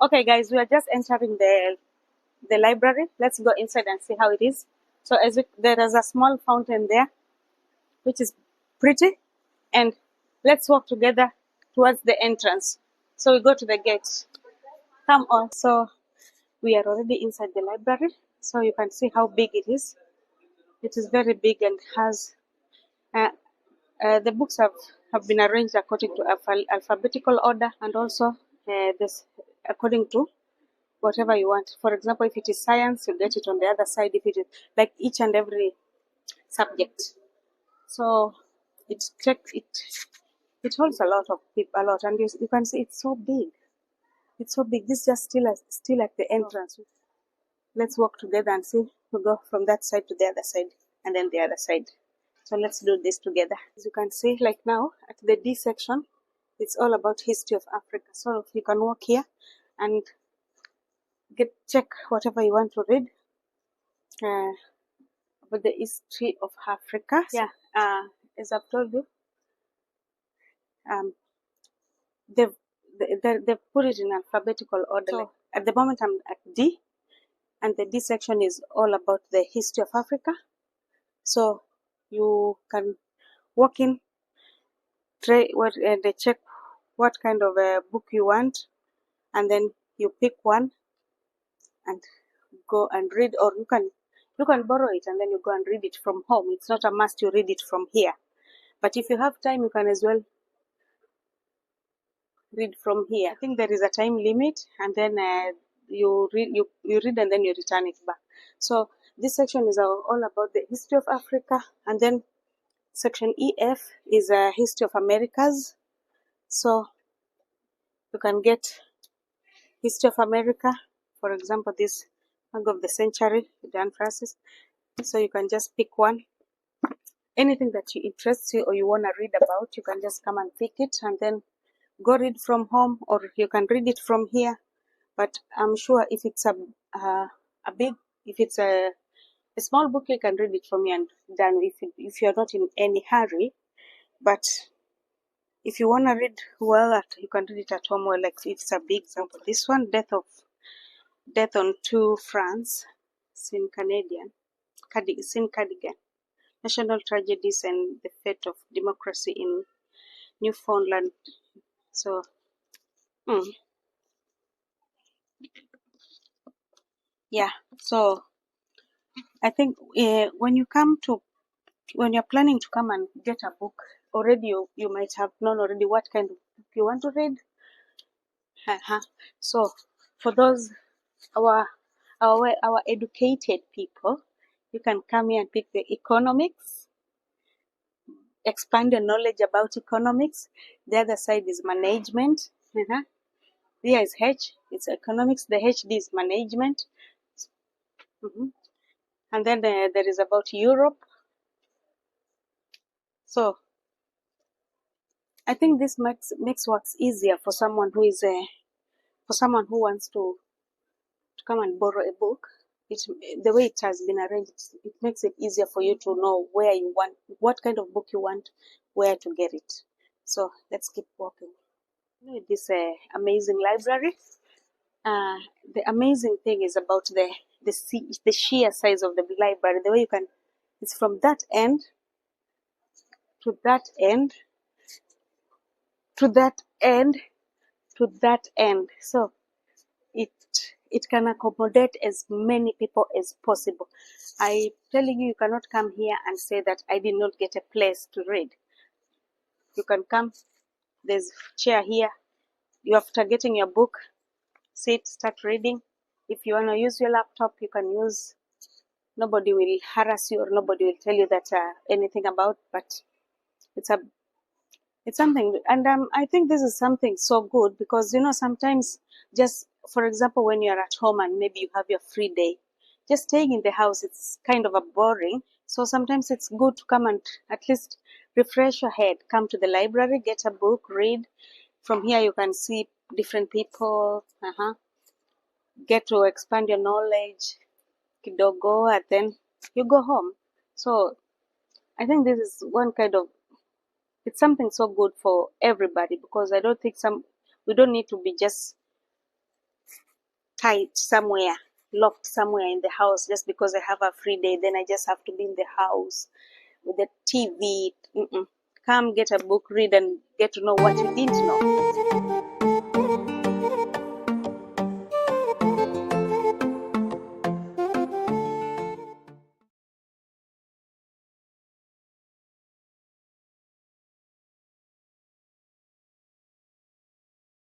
Okay, guys, we are just entering the library. Let's go inside and see how it is. So there is a small fountain there, which is pretty, and let's walk together towards the entrance. So we go to the gate. Come on. So we are already inside the library. So you can see how big it is. It is very big and has uh, the books have been arranged according to alphabetical order, and also this according to whatever you want. For example, if it is science, you get it on the other side. If it is like each and every subject, so it holds a lot of people, a lot, and you can see it's so big. It's so big. This is just still at the entrance. Let's walk together and see. We go from that side to the other side, and then the other side. So let's do this together. As you can see, like now at the D section, it's all about history of Africa. So you can walk here and check whatever you want to read about the history of Africa. Yeah, as I've told you, they've put it in alphabetical order. So at the moment I'm at D, and the D section is all about the history of Africa. So you can walk in, they check what kind of a book you want, and then you pick one and go and read, or you can borrow it and then you go and read it from home. It's not a must you read it from here, but if you have time, you can as well read from here. I think there is a time limit, and then you read and then you return it back. So this section is all about the history of Africa, and then section EF is a history of Americas. So you can get history of America, for example, this Flag of the Century, Dan Francis. So you can just pick one. Anything that interests you or you want to read about, you can just come and pick it and then go read from home, or you can read it from here. But I'm sure if it's a small book, you can read it from here and done if you're not in any hurry. But if you want to read well, you can read it at home. Well, like if it's a big example, this one, Death on Two France, Sin Cardigan, National Tragedies and the Fate of Democracy in Newfoundland. So, yeah. So I think when you're planning to come and get a book, already you might have known already what kind of book you want to read. So for those our educated people, you can come here and pick the economics, expand your knowledge about economics. The other side is management. Here is H, it's economics. The HD is management. And then there is about Europe. So I think this makes what's easier for someone who wants to come and borrow a book. The way it has been arranged, it makes it easier for you to know where you want, what kind of book you want, where to get it. So let's keep walking. This amazing library. The amazing thing is about the sheer size of the library. The way you can, it's from that end to that end to that end to that end. So it can accommodate as many people as possible. I'm telling you, you cannot come here and say that I did not get a place to read. You can come, there's chair here. You, after getting your book, sit, start reading. If you want to use your laptop, you can use. Nobody will harass you, or nobody will tell you that anything about, but it's something. And I think this is something so good, because sometimes, just for example, when you're at home and maybe you have your free day, just staying in the house, it's kind of a boring. So sometimes it's good to come and at least refresh your head. Come to the library, get a book, read. From here you can see different people, get to expand your knowledge kidogo, and then you go home. So I think this is one kind of, it's something so good for everybody, because I don't think we don't need to be just tight somewhere, locked somewhere in the house just because I have a free day. Then I just have to be in the house with the TV. Mm-mm. Come get a book, read, and get to know what you didn't know.